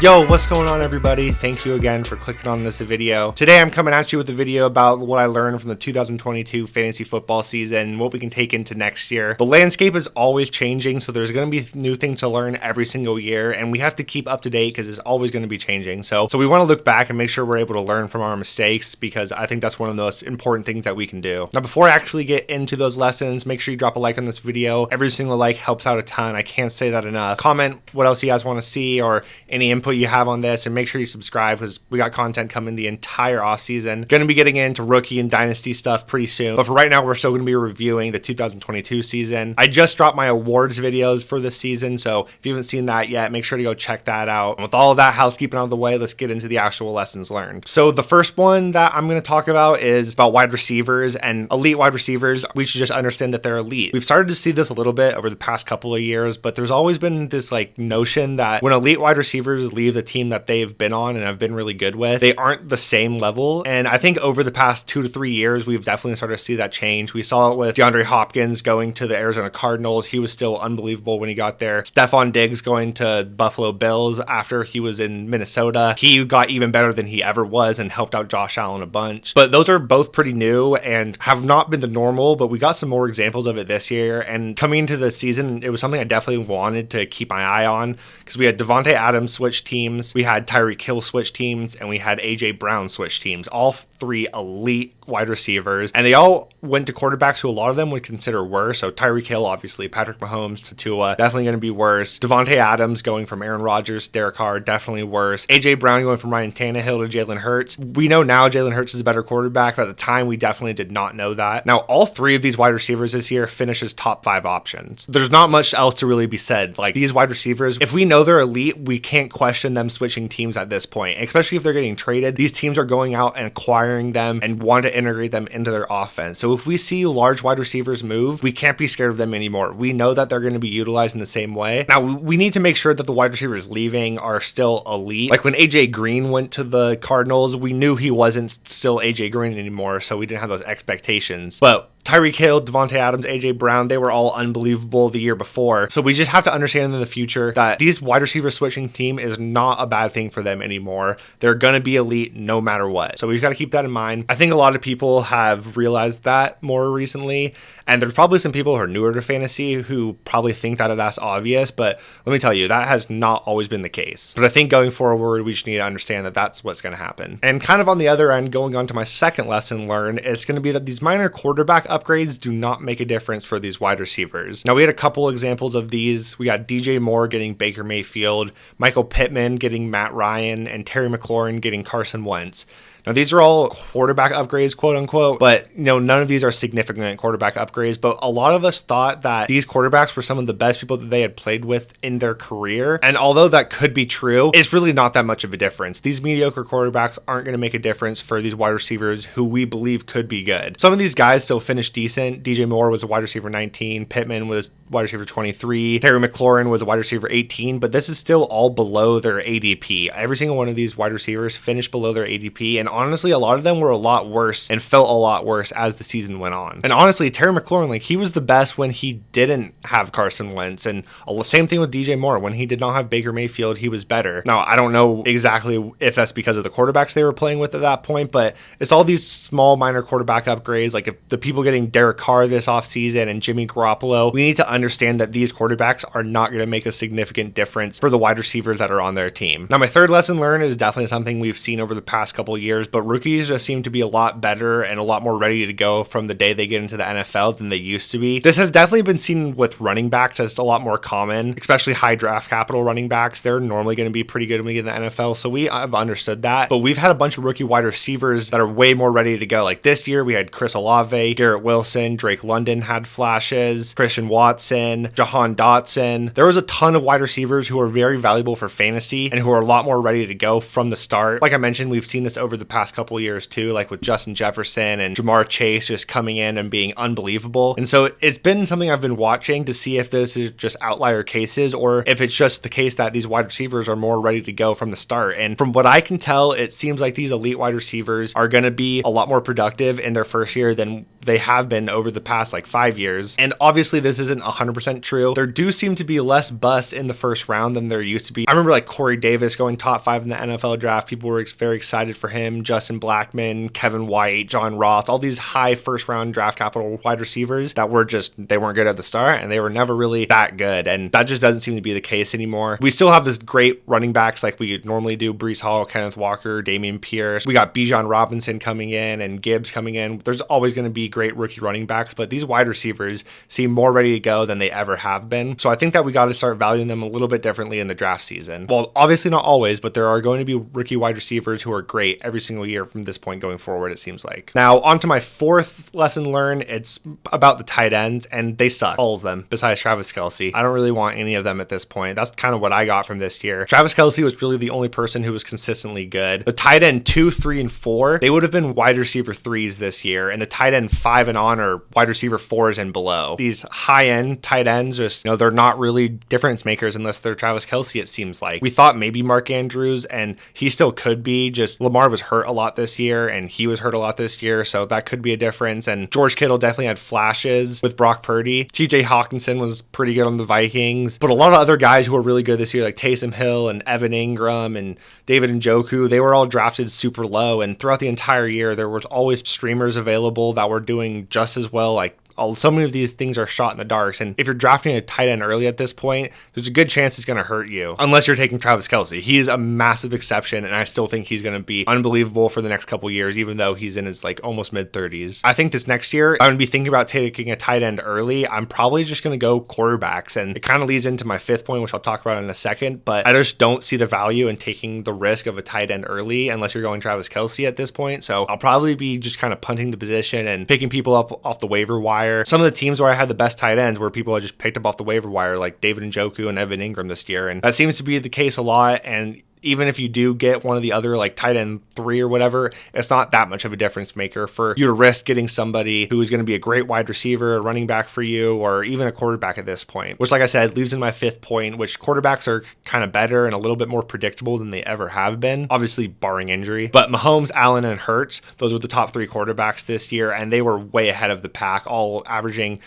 Yo, what's going on, everybody? Thank you again for clicking on this video. Today I'm coming at you with a video about what I learned from the 2022 fantasy football season, what we can take into next year. The landscape is always changing, so there's going to be new things to learn every single year, and we have to keep up to date because it's always going to be changing. So we want to look back and make sure we're able to learn from our mistakes, because I think that's one of the most important things that we can do. Now, before I actually get into those lessons, make sure you drop a like on this video. Every single like helps out a ton. I can't say that enough. Comment what else you guys want to see or any input you have on this, and make sure you subscribe because we got content coming the entire off season. Going to be getting into rookie and dynasty stuff pretty soon, but for right now we're still going to be reviewing the 2022 season. I just dropped my awards videos for this season, so if you haven't seen that yet, make sure to go check that out. And with all of that housekeeping out of the way, let's get into the actual lessons learned. So the first one that I'm going to talk about is about wide receivers, and elite wide receivers. We should just understand that they're elite. We've started to see this a little bit over the past couple of years, but there's always been this notion that when elite wide receivers leave the team that they've been on and have been really good with, they aren't the same level. And I think over the past 2 to 3 years, we've definitely started to see that change. We saw it with DeAndre Hopkins going to the Arizona Cardinals. He was still unbelievable when he got there. Stephon Diggs going to Buffalo Bills after he was in Minnesota. He got even better than he ever was and helped out Josh Allen a bunch. But those are both pretty new and have not been the normal, but we got some more examples of it this year. And coming into the season, it was something I definitely wanted to keep my eye on, because we had Devontae Adams switch teams, we had Tyreek Hill switch teams, and we had AJ Brown switch teams. All three elite wide receivers, and they all went to quarterbacks who a lot of them would consider worse. So Tyreek Hill, obviously, Patrick Mahomes to Tua, definitely going to be worse. Devontae Adams going from Aaron Rodgers, Derek Carr, definitely worse. AJ Brown going from Ryan Tannehill to Jalen Hurts. We know now Jalen Hurts is a better quarterback, but at the time we definitely did not know that. Now, all three of these wide receivers this year finish as top 5 options. There's not much else to really be said. These wide receivers, if we know they're elite, we can't question them switching teams at this point, especially if they're getting traded. These teams are going out and acquiring them and want to integrate them into their offense. So if we see large wide receivers move, we can't be scared of them anymore. We know that they're going to be utilized in the same way. Now, we need to make sure that the wide receivers leaving are still elite. Like when AJ Green went to the Cardinals, we knew he wasn't still AJ Green anymore, so we didn't have those expectations. But Tyreek Hill, Devontae Adams, AJ Brown, they were all unbelievable the year before. So we just have to understand in the future that these wide receiver switching team is not a bad thing for them anymore. They're going to be elite no matter what. So we've got to keep that in mind. I think a lot of people have realized that more recently, and there's probably some people who are newer to fantasy who probably think that that's obvious, but let me tell you, that has not always been the case. But I think going forward, we just need to understand that that's what's going to happen. And kind of on the other end, going on to my second lesson learned, it's going to be that these minor quarterback upgrades do not make a difference for these wide receivers. Now, we had a couple examples of these. We got DJ Moore getting Baker Mayfield, Michael Pittman getting Matt Ryan, and Terry McLaurin getting Carson Wentz. Now, these are all quarterback upgrades, quote unquote, but none of these are significant quarterback upgrades. But a lot of us thought that these quarterbacks were some of the best people that they had played with in their career. And although that could be true, it's really not that much of a difference. These mediocre quarterbacks aren't going to make a difference for these wide receivers who we believe could be good. Some of these guys still finished decent. DJ Moore was a wide receiver 19. Pittman was wide receiver 23. Terry McLaurin was a wide receiver 18, but this is still all below their ADP. Every single one of these wide receivers finished below their ADP, and honestly, a lot of them were a lot worse and felt a lot worse as the season went on. And honestly, Terry McLaurin, he was the best when he didn't have Carson Wentz, and same thing with DJ Moore. When he did not have Baker Mayfield, he was better. Now, I don't know exactly if that's because of the quarterbacks they were playing with at that point, but it's all these small minor quarterback upgrades. Like if the people getting Derek Carr this offseason and Jimmy Garoppolo, we need to understand that these quarterbacks are not going to make a significant difference for the wide receivers that are on their team. Now, my third lesson learned is definitely something we've seen over the past couple of years, but rookies just seem to be a lot better and a lot more ready to go from the day they get into the NFL than they used to be. This has definitely been seen with running backs. It's a lot more common, especially high draft capital running backs. They're normally going to be pretty good when we get in the NFL, so we have understood that. But we've had a bunch of rookie wide receivers that are way more ready to go. Like this year, we had Chris Olave, Garrett Wilson, Drake London had flashes, Christian Watson, Jahan Dotson. There was a ton of wide receivers who are very valuable for fantasy and who are a lot more ready to go from the start. Like I mentioned, we've seen this over the past couple years too, like with Justin Jefferson and Jamar Chase just coming in and being unbelievable. And so it's been something I've been watching to see if this is just outlier cases or if it's just the case that these wide receivers are more ready to go from the start. And from what I can tell, it seems like these elite wide receivers are going to be a lot more productive in their first year than they have been over the past like 5 years. And obviously this isn't 100% true. There do seem to be less busts in the first round than there used to be. I remember like Corey Davis going top 5 in the NFL draft. People were very excited for him. Justin Blackmon, Kevin White, John Ross, all these high first round draft capital wide receivers that were just, they weren't good at the start and they were never really that good. And that just doesn't seem to be the case anymore. We still have this great running backs like we normally do. Breece Hall, Kenneth Walker, Damian Pierce. We got Bijan Robinson coming in and Gibbs coming in. There's always going to be great rookie running backs, but these wide receivers seem more ready to go than they ever have been. So I think that we got to start valuing them a little bit differently in the draft season. Well, obviously not always, but there are going to be rookie wide receivers who are great every single year from this point going forward, it seems like. Now, on to my fourth lesson learned. It's about the tight ends, and they suck. All of them, besides Travis Kelce. I don't really want any of them at this point. That's kind of what I got from this year. Travis Kelce was really the only person who was consistently good. The tight end 2, 3, and 4, they would have been wide receiver 3s this year, and the tight end 5 and on are wide receiver 4s and below. These high-end tight ends just, they're not really difference makers unless they're Travis Kelce, it seems like. We thought maybe Mark Andrews, and he still could be, just Lamar was hurt a lot this year, and he was hurt a lot this year, so that could be a difference. And George Kittle definitely had flashes with Brock Purdy. TJ Hawkinson was pretty good on the Vikings, but a lot of other guys who were really good this year, like Taysom Hill and Evan Ingram and David Njoku, they were all drafted super low, and throughout the entire year, there was always streamers available that were doing just as well. Like, so many of these things are shot in the darks, and if you're drafting a tight end early at this point, there's a good chance it's going to hurt you, unless you're taking Travis Kelce. He is a massive exception, and I still think he's going to be unbelievable for the next couple years, even though he's in his like almost mid-30s. I think this next year, I'm going to be thinking about taking a tight end early. I'm probably just going to go quarterbacks, and it kind of leads into my fifth point, which I'll talk about in a second, but I just don't see the value in taking the risk of a tight end early unless you're going Travis Kelce at this point. So I'll probably be just kind of punting the position and picking people up off the waiver wire. Some of the teams where I had the best tight ends were people I just picked up off the waiver wire, like David Njoku and Evan Ingram this year, and that seems to be the case a lot. And even if you do get one of the other like tight end 3 or whatever, it's not that much of a difference maker for you to risk getting somebody who is going to be a great wide receiver, a running back for you, or even a quarterback at this point, which, like I said, leaves in my fifth point, which quarterbacks are kind of better and a little bit more predictable than they ever have been, obviously barring injury. But Mahomes, Allen, and Hurts, those were the top 3 quarterbacks this year, and they were way ahead of the pack, all averaging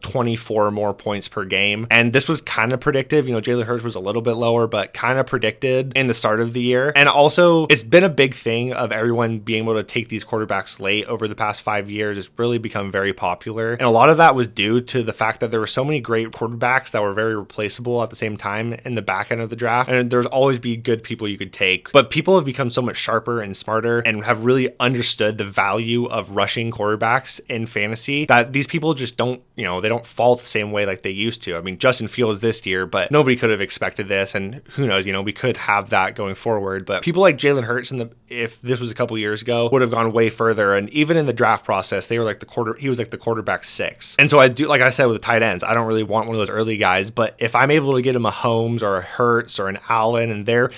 24 more points per game. And this was kind of predictive. Jalen Hurts was a little bit lower, but kind of predicted in the start of the year. And also, it's been a big thing of everyone being able to take these quarterbacks late over the past 5 years. It's really become very popular. And a lot of that was due to the fact that there were so many great quarterbacks that were very replaceable at the same time in the back end of the draft. And there's always be good people you could take. But people have become so much sharper and smarter and have really understood the value of rushing quarterbacks in fantasy that these people just don't, they don't fall the same way like they used to. I mean, Justin Fields this year, but nobody could have expected this. And who knows, we could have that going forward. But people like Jalen Hurts, if this was a couple years ago, would have gone way further. And even in the draft process, they were like he was like the quarterback 6. And so I do, like I said, with the tight ends, I don't really want one of those early guys. But if I'm able to get a Mahomes or a Hurts or an Allen, and they're,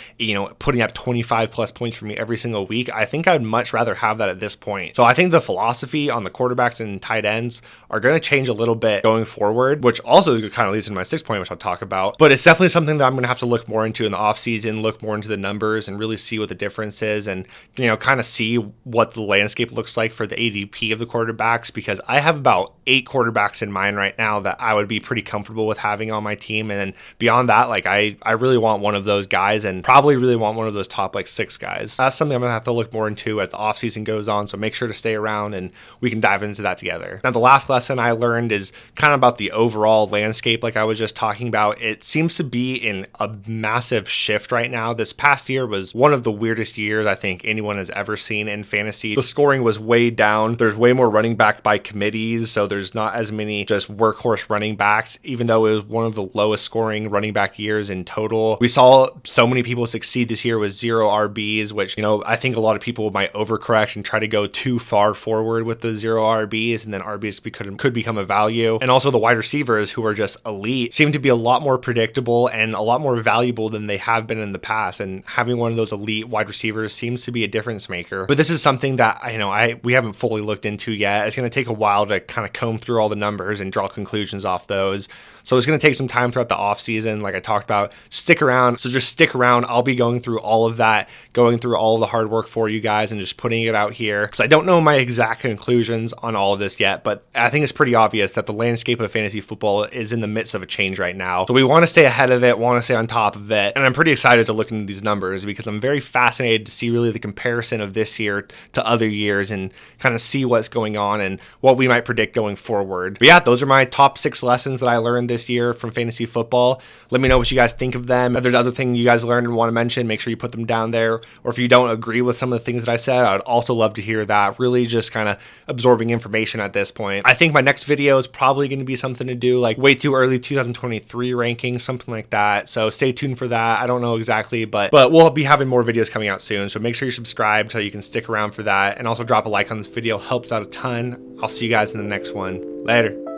putting up 25 plus points for me every single week, I think I'd much rather have that at this point. So I think the philosophy on the quarterbacks and tight ends are going to change a little bit going forward, which also kind of leads into my sixth point, which I'll talk about. But it's definitely something that I'm going to have to look more into in the offseason, look more into the numbers and really see what the difference is, and kind of see what the landscape looks like for the ADP of the quarterbacks, because I have about 8 quarterbacks in mind right now that I would be pretty comfortable with having on my team. And then beyond that, like I really want one of those guys, and probably really want one of those top 6 guys. That's something I'm gonna have to look more into as the offseason goes on, so make sure to stay around and we can dive into that together. Now, the last lesson I learned is kind of about the overall landscape, like I was just talking about. It seems to be in a massive shift right now. This past year was one of the weirdest years I think anyone has ever seen in fantasy. The scoring was way down. There's way more running back by committees, so there's not as many just workhorse running backs, even though it was one of the lowest scoring running back years in total. We saw so many people succeed this year with 0 RBs, which, I think a lot of people might overcorrect and try to go too far forward with the 0 RBs, and then RBs could become a value. And also the wide receivers, who are just elite, seem to be a lot more predictable and a lot more valuable than they have been in the past. pass, and having one of those elite wide receivers seems to be a difference maker. But this is something that we haven't fully looked into yet. It's going to take a while to kind of comb through all the numbers and draw conclusions off those. So it's going to take some time throughout the off season, like I talked about. Stick around. So just stick around. I'll be going through all of that, going through all of the hard work for you guys, and just putting it out here, because I don't know my exact conclusions on all of this yet, but I think it's pretty obvious that the landscape of fantasy football is in the midst of a change right now. So we want to stay ahead of it, want to stay on top of it, and I'm pretty excited to look into these numbers because I'm very fascinated to see really the comparison of this year to other years and kind of see what's going on and what we might predict going forward. But yeah, those are my top 6 lessons that I learned this year from fantasy football. Let me know what you guys think of them. If there's other things you guys learned and want to mention, make sure you put them down there. Or if you don't agree with some of the things that I said, I would also love to hear that. Really just kind of absorbing information at this point. I think my next video is probably going to be something to do like way too early 2023 rankings, something like that. So stay tuned for that. I don't know exactly, but we'll be having more videos coming out soon. So make sure you subscribe so you can stick around for that. And also drop a like on this video. Helps out a ton. I'll see you guys in the next one. Later.